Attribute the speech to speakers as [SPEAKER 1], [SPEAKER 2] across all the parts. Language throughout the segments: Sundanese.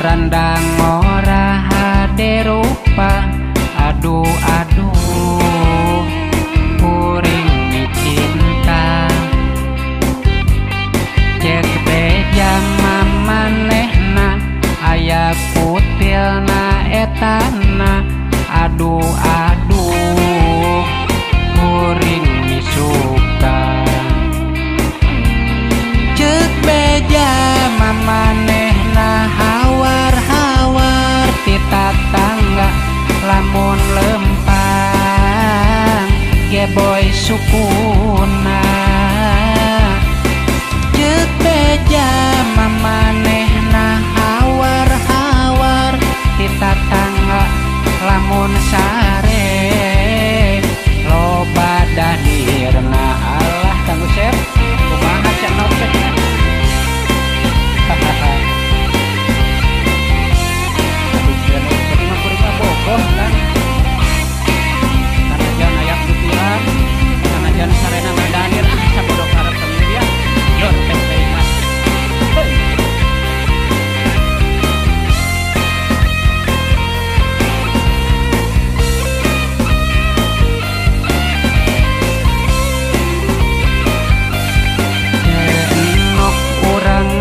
[SPEAKER 1] randang ora hade rupa. Aduh aduh kuring ni cinta. Cek beja mamanehna aya kutilna etana. Aduh aduh kuring ni suka. Cek beja mamanehna hawar-hawar ti tatangga. Lamun lempang ge boy sukuna. Cek beja mamanehna hawar-hawar ti tatangga. Lamun sare loba dadirna. Allah kanggo Sep kumaha cenah Sepna. Aduh cenah Sep mah kuring bogoh kan. Sanajan aya pikiran, sanajan sarena ngadadir sabodo karep temen dia. Yo teh teh mas.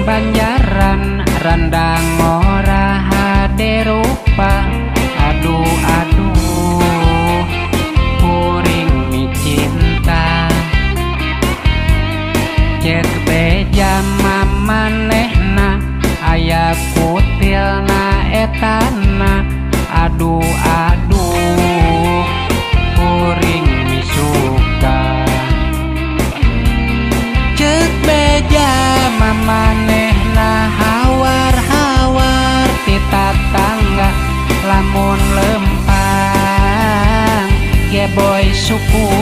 [SPEAKER 1] Banjaran randang ora hade rupa. Aduh aduh kuring mi cinta. Cek beja mamanehna aya kutilna etana. Aduh aduh kuring mi suka. Cek beja mamanehna hawar-hawar ti tatangga. Lamun lempang ge boy suku.